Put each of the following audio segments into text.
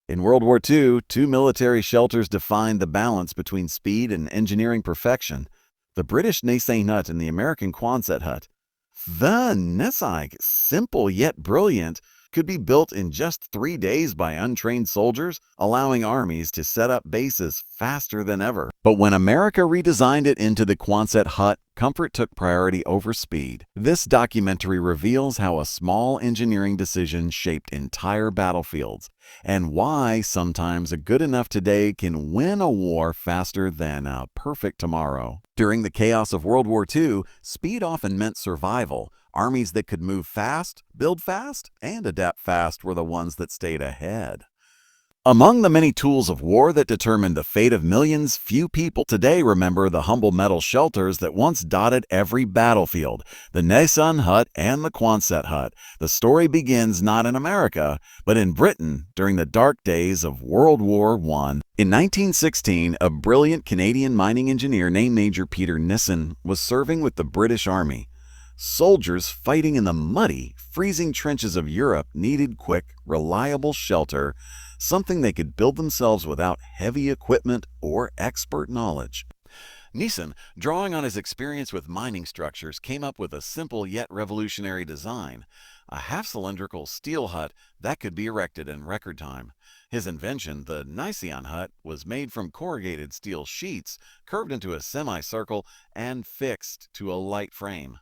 In World War II, two military shelters defined the balance between speed and engineering perfection: the British Nissen Hut and the American Quonset Hut. The Nissen, simple yet brilliant, could be built in just 3 days by untrained soldiers, allowing armies to set up bases faster than ever. But when America redesigned it into the Quonset Hut, comfort took priority over speed. This documentary reveals how a small engineering decision shaped entire battlefields, and why sometimes a good enough today can win a war faster than a perfect tomorrow. During the chaos of World War II, speed often meant survival. Armies that could move fast, build fast, and adapt fast were the ones that stayed ahead. Among the many tools of war that determined the fate of millions, few people today remember the humble metal shelters that once dotted every battlefield: the Nissen Hut and the Quonset Hut. The story begins not in America, but in Britain during the dark days of World War I. In 1916, a brilliant Canadian mining engineer named Major Peter Nissen was serving with the British Army. Soldiers fighting in the muddy, freezing trenches of Europe needed quick, reliable shelter, something they could build themselves without heavy equipment or expert knowledge. Nissen, drawing on his experience with mining structures, came up with a simple yet revolutionary design: a half-cylindrical steel hut that could be erected in record time. His invention, the Nissen Hut, was made from corrugated steel sheets, curved into a semicircle, and fixed to a light frame.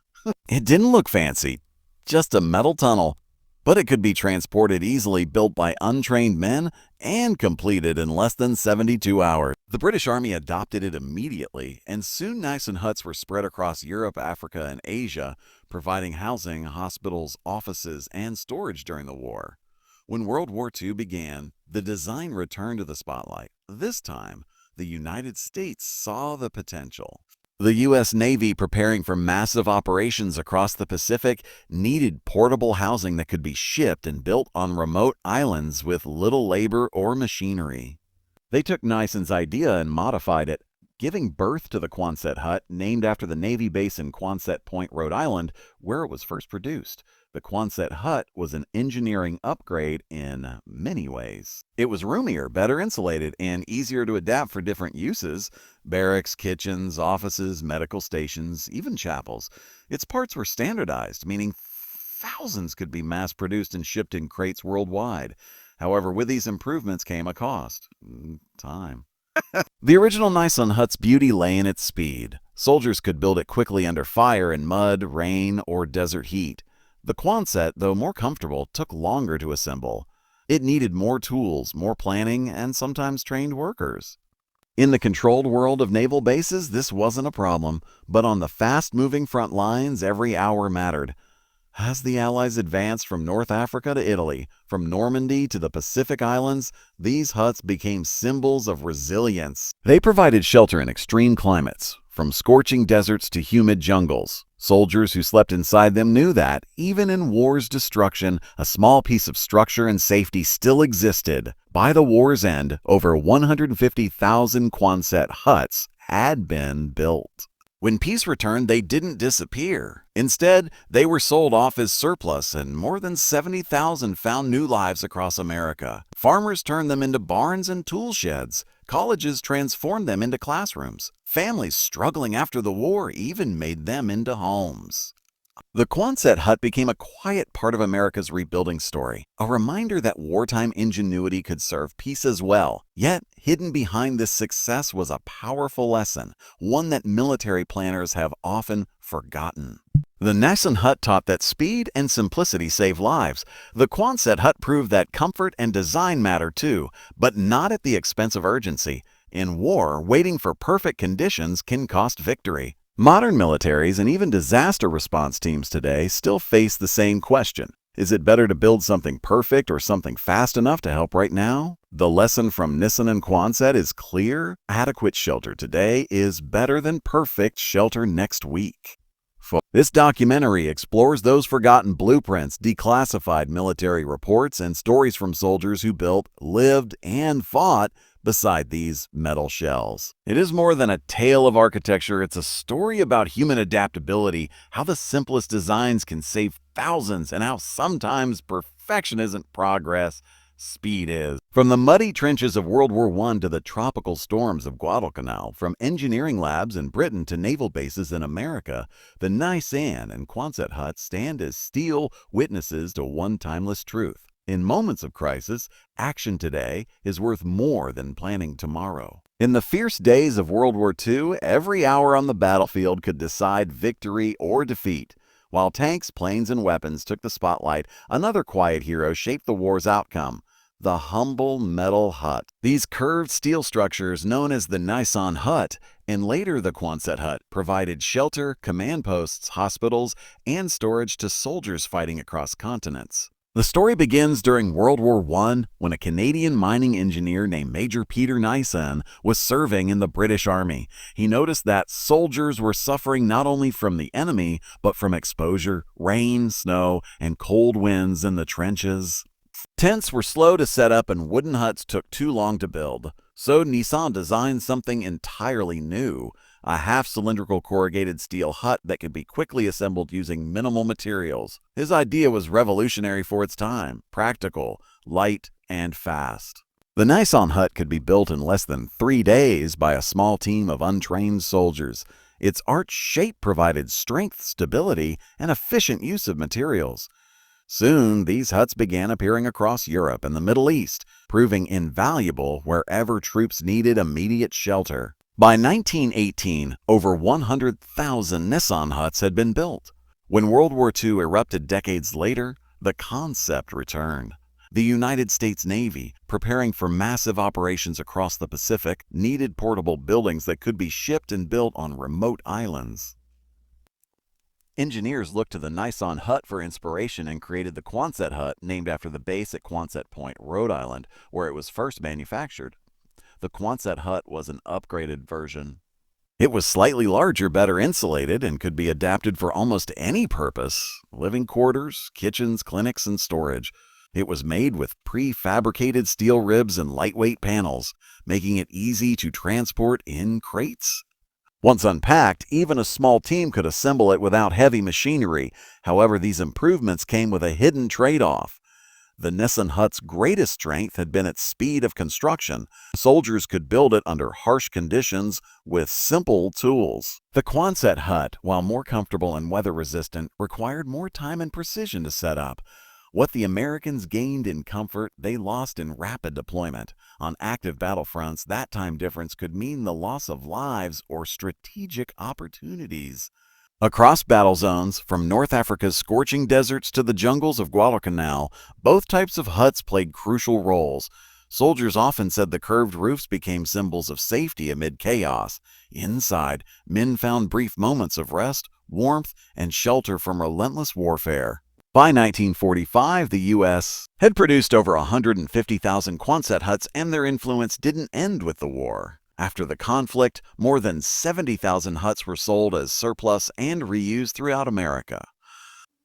It didn't look fancy, just a metal tunnel, but it could be transported easily, built by untrained men, and completed in less than 72 hours. The British Army adopted it immediately, and soon Nissen huts were spread across Europe, Africa, and Asia, providing housing, hospitals, offices, and storage during the war. When World War II began, the design returned to the spotlight. This time, the United States saw the potential. The U.S. Navy, preparing for massive operations across the Pacific, needed portable housing that could be shipped and built on remote islands with little labor or machinery. They took Nissen's idea and modified it, giving birth to the Quonset Hut, named after the Navy base in Quonset Point, Rhode Island, where it was first produced. The Quonset Hut was an engineering upgrade in many ways. It was roomier, better insulated, and easier to adapt for different uses: barracks, kitchens, offices, medical stations, even chapels. Its parts were standardized, meaning thousands could be mass-produced and shipped in crates worldwide. However, with these improvements came a cost: time. The original Nissen Hut's beauty lay in its speed. Soldiers could build it quickly under fire in mud, rain, or desert heat. The Quonset, though more comfortable, took longer to assemble. It needed more tools, more planning, and sometimes trained workers. In the controlled world of naval bases, this wasn't a problem, but on the fast-moving front lines, every hour mattered. As the Allies advanced from North Africa to Italy, from Normandy to the Pacific Islands, these huts became symbols of resilience. They provided shelter in extreme climates, from scorching deserts to humid jungles. Soldiers who slept inside them knew that, even in war's destruction, a small piece of structure and safety still existed. By the war's end, over 150,000 Quonset huts had been built. When peace returned, they didn't disappear. Instead, they were sold off as surplus, and more than 70,000 found new lives across America. Farmers turned them into barns and tool sheds. Colleges transformed them into classrooms. Families struggling after the war even made them into homes. The Quonset Hut became a quiet part of America's rebuilding story, a reminder that wartime ingenuity could serve peace as well. Yet, hidden behind this success was a powerful lesson, one that military planners have often forgotten. The Nissen Hut taught that speed and simplicity save lives. The Quonset Hut proved that comfort and design matter too, but not at the expense of urgency. In war, waiting for perfect conditions can cost victory. Modern militaries and even disaster response teams today still face the same question: is it better to build something perfect or something fast enough to help right now? The lesson from Nissen and Quonset is clear: adequate shelter today is better than perfect shelter next week. This documentary explores those forgotten blueprints, declassified military reports, and stories from soldiers who built, lived, and fought beside these metal shells. It is more than a tale of architecture. It's a story about human adaptability, how the simplest designs can save thousands, and how sometimes perfection isn't progress, speed is. From the muddy trenches of World War I to the tropical storms of Guadalcanal, from engineering labs in Britain to naval bases in America, the Nissen and Quonset Huts stand as steel witnesses to one timeless truth. In moments of crisis, action today is worth more than planning tomorrow. In the fierce days of World War II, every hour on the battlefield could decide victory or defeat. While tanks, planes, and weapons took the spotlight, another quiet hero shaped the war's outcome: the humble metal hut. These curved steel structures, known as the Nissen Hut and later the Quonset Hut, provided shelter, command posts, hospitals, and storage to soldiers fighting across continents. The story begins during World War I when a Canadian mining engineer named Major Peter Nissen was serving in the British Army. He noticed that soldiers were suffering not only from the enemy, but from exposure, rain, snow, and cold winds in the trenches. Tents were slow to set up and wooden huts took too long to build. So Nissen designed something entirely new: a half-cylindrical corrugated steel hut that could be quickly assembled using minimal materials. His idea was revolutionary for its time: practical, light, and fast. The Nissen Hut could be built in less than 3 days by a small team of untrained soldiers. Its arched shape provided strength, stability, and efficient use of materials. Soon, these huts began appearing across Europe and the Middle East, proving invaluable wherever troops needed immediate shelter. By 1918, over 100,000 Nissen huts had been built. When World War II erupted decades later, the concept returned. The United States Navy, preparing for massive operations across the Pacific, needed portable buildings that could be shipped and built on remote islands. Engineers looked to the Nissen Hut for inspiration and created the Quonset Hut, named after the base at Quonset Point, Rhode Island, where it was first manufactured. The Quonset Hut was an upgraded version. It was slightly larger, better insulated, and could be adapted for almost any purpose: living quarters, kitchens, clinics, and storage. It was made with prefabricated steel ribs and lightweight panels, making it easy to transport in crates. Once unpacked, even a small team could assemble it without heavy machinery. However, these improvements came with a hidden trade-off. The Nissen Hut's greatest strength had been its speed of construction. Soldiers could build it under harsh conditions with simple tools. The Quonset Hut, while more comfortable and weather-resistant, required more time and precision to set up. What the Americans gained in comfort, they lost in rapid deployment. On active battlefronts, that time difference could mean the loss of lives or strategic opportunities. Across battle zones, from North Africa's scorching deserts to the jungles of Guadalcanal, both types of huts played crucial roles. Soldiers often said the curved roofs became symbols of safety amid chaos. Inside, men found brief moments of rest, warmth, and shelter from relentless warfare. By 1945, the U.S. had produced over 150,000 Quonset huts, and their influence didn't end with the war. After the conflict, more than 70,000 huts were sold as surplus and reused throughout America.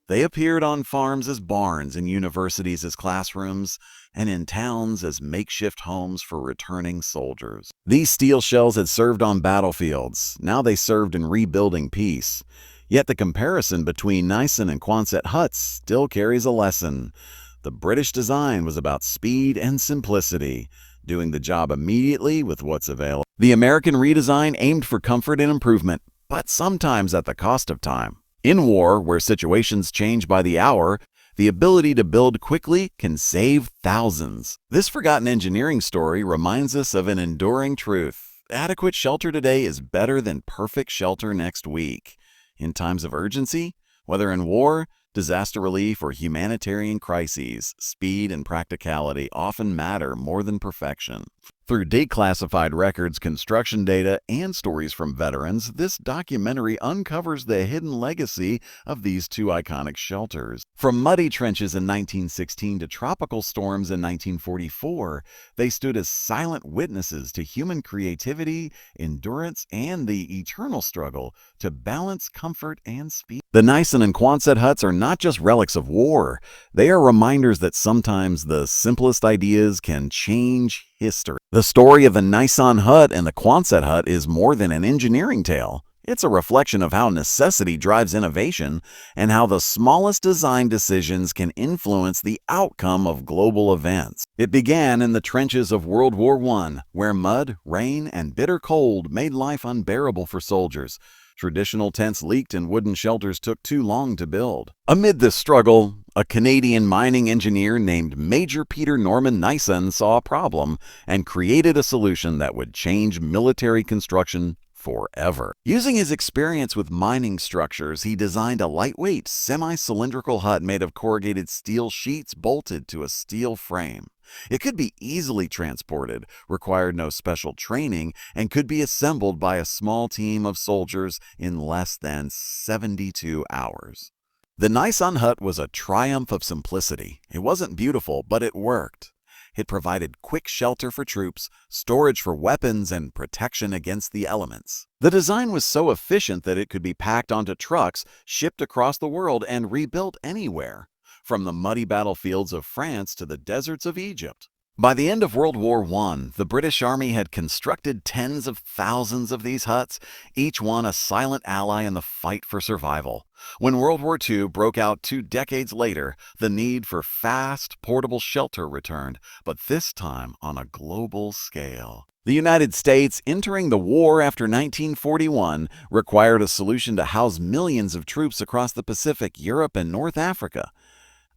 They appeared on farms as barns, in universities as classrooms, and in towns as makeshift homes for returning soldiers. These steel shells had served on battlefields. Now they served in rebuilding peace. Yet the comparison between Nissen and Quonset huts still carries a lesson. The British design was about speed and simplicity, doing the job immediately with what's available. The American redesign aimed for comfort and improvement, but sometimes at the cost of time. In war, where situations change by the hour, the ability to build quickly can save thousands. This forgotten engineering story reminds us of an enduring truth: adequate shelter today is better than perfect shelter next week. In times of urgency, whether in war, disaster relief, or humanitarian crises, speed and practicality often matter more than perfection. Through declassified records, construction data, and stories from veterans, this documentary uncovers the hidden legacy of these two iconic shelters. From muddy trenches in 1916 to tropical storms in 1944, they stood as silent witnesses to human creativity, endurance, and the eternal struggle to balance comfort and speed. The Nissen and Quonset huts are not just relics of war. They are reminders that sometimes the simplest ideas can change history. The story of the Nissen Hut and the Quonset Hut is more than an engineering tale. It's a reflection of how necessity drives innovation and how the smallest design decisions can influence the outcome of global events. It began in the trenches of World War I, where mud, rain, and bitter cold made life unbearable for soldiers. Traditional tents leaked and wooden shelters took too long to build. Amid this struggle, a Canadian mining engineer named Major Peter Norman Nissen saw a problem and created a solution that would change military construction forever. Using his experience with mining structures, he designed a lightweight, semi-cylindrical hut made of corrugated steel sheets bolted to a steel frame. It could be easily transported, required no special training, and could be assembled by a small team of soldiers in less than 72 hours. The Nissen Hut was a triumph of simplicity. It wasn't beautiful, but it worked. It provided quick shelter for troops, storage for weapons, and protection against the elements. The design was so efficient that it could be packed onto trucks, shipped across the world, and rebuilt anywhere, from the muddy battlefields of France to the deserts of Egypt. By the end of World War I, the British Army had constructed tens of thousands of these huts, each one a silent ally in the fight for survival. When World War II broke out 2 decades later, the need for fast, portable shelter returned, but this time on a global scale. The United States, entering the war after 1941, required a solution to house millions of troops across the Pacific, Europe, and North Africa.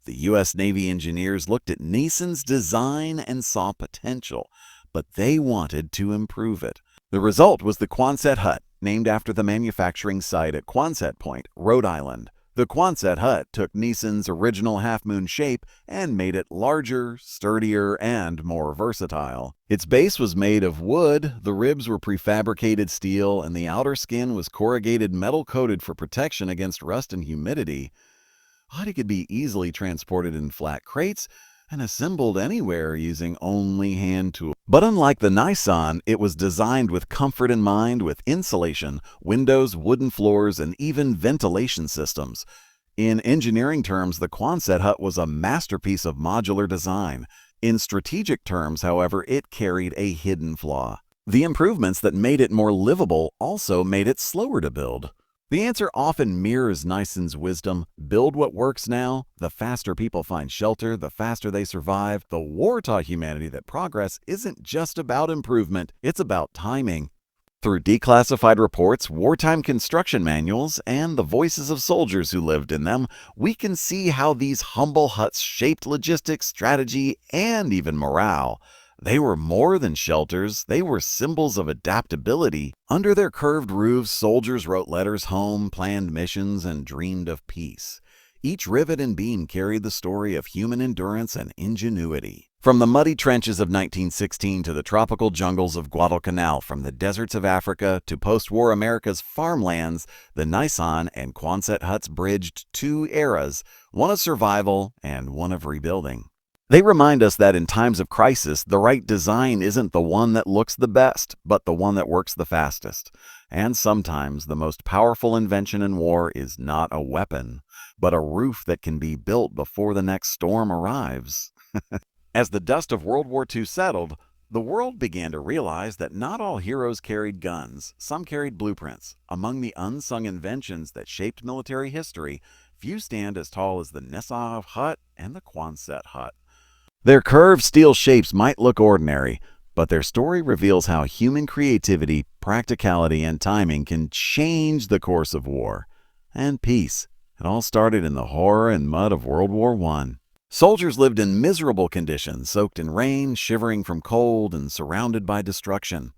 The U.S. Navy engineers looked at Nissen's design and saw potential, but they wanted to improve it. The result was the Quonset Hut, named after the manufacturing site at Quonset Point, Rhode Island. The Quonset Hut took Nissen's original half-moon shape and made it larger, sturdier, and more versatile. Its base was made of wood, the ribs were prefabricated steel, and the outer skin was corrugated metal coated for protection against rust and humidity. It could be easily transported in flat crates and assembled anywhere using only hand tools. But unlike the Nissen, it was designed with comfort in mind, with insulation, windows, wooden floors, and even ventilation systems. In engineering terms, the Quonset Hut was a masterpiece of modular design. In strategic terms, however, it carried a hidden flaw. The improvements that made it more livable also made it slower to build. The answer often mirrors Nissen's wisdom. Build what works now. The faster people find shelter, the faster they survive. The war taught humanity that progress isn't just about improvement, it's about timing. Through declassified reports, wartime construction manuals, and the voices of soldiers who lived in them, we can see how these humble huts shaped logistics, strategy, and even morale. They were more than shelters, they were symbols of adaptability. Under their curved roofs, soldiers wrote letters home, planned missions, and dreamed of peace. Each rivet and beam carried the story of human endurance and ingenuity. From the muddy trenches of 1916 to the tropical jungles of Guadalcanal, from the deserts of Africa to post-war America's farmlands, the Nissen and Quonset huts bridged 2 eras, one of survival and one of rebuilding. They remind us that in times of crisis, the right design isn't the one that looks the best, but the one that works the fastest. And sometimes the most powerful invention in war is not a weapon, but a roof that can be built before the next storm arrives. As the dust of World War II settled, the world began to realize that not all heroes carried guns. Some carried blueprints. Among the unsung inventions that shaped military history, few stand as tall as the Nissen Hut and the Quonset Hut. Their curved steel shapes might look ordinary, but their story reveals how human creativity, practicality, and timing can change the course of war and peace. It all started in the horror and mud of World War I. Soldiers lived in miserable conditions, soaked in rain, shivering from cold, and surrounded by destruction.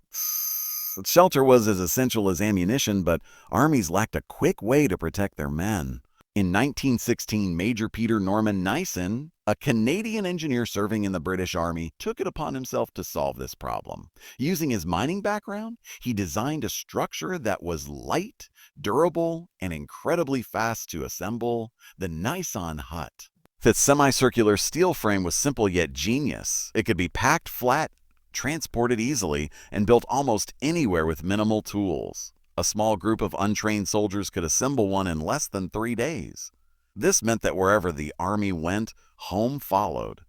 Shelter was as essential as ammunition, but armies lacked a quick way to protect their men. In 1916, Major Peter Norman Nissen, a Canadian engineer serving in the British Army, took it upon himself to solve this problem. Using his mining background, he designed a structure that was light, durable, and incredibly fast to assemble, the Nissen Hut. The semicircular steel frame was simple yet genius. It could be packed flat, transported easily, and built almost anywhere with minimal tools. A small group of untrained soldiers could assemble one in less than 3 days. This meant that wherever the army went, home followed.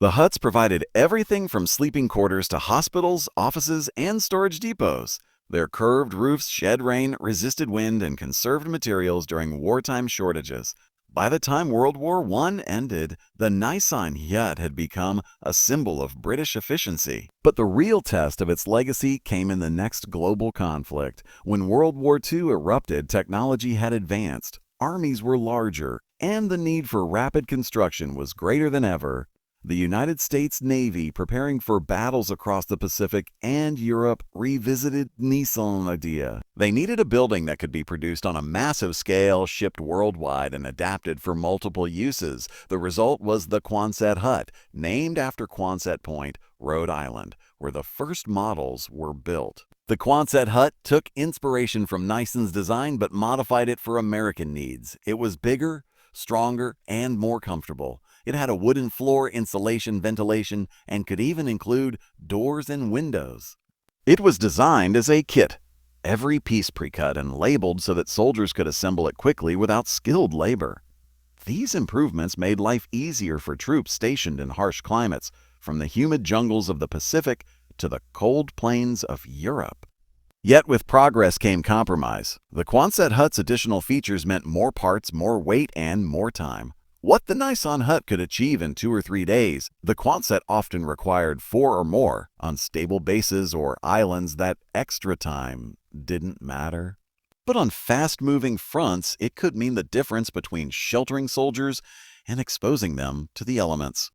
The huts provided everything from sleeping quarters to hospitals, offices, and storage depots. Their curved roofs shed rain, resisted wind, and conserved materials during wartime shortages. By the time World War I ended, the Nissen Hut had become a symbol of British efficiency. But the real test of its legacy came in the next global conflict. When World War II erupted, technology had advanced, armies were larger, and the need for rapid construction was greater than ever. The United States Navy, preparing for battles across the Pacific and Europe, revisited Nissen's idea. They needed a building that could be produced on a massive scale, shipped worldwide, and adapted for multiple uses. The result was the Quonset Hut, named after Quonset Point, Rhode Island, where the first models were built. The Quonset Hut took inspiration from Nissen's design but modified it for American needs. It was bigger, stronger, and more comfortable. It had a wooden floor, insulation, ventilation, and could even include doors and windows. It was designed as a kit, every piece pre-cut and labeled so that soldiers could assemble it quickly without skilled labor. These improvements made life easier for troops stationed in harsh climates, from the humid jungles of the Pacific to the cold plains of Europe. Yet with progress came compromise. The Quonset Hut's additional features meant more parts, more weight, and more time. What the Nissen Hut could achieve in 2 or 3 days, the Quonset often required 4 or more. On stable bases or islands, that extra time didn't matter. But on fast-moving fronts, it could mean the difference between sheltering soldiers and exposing them to the elements.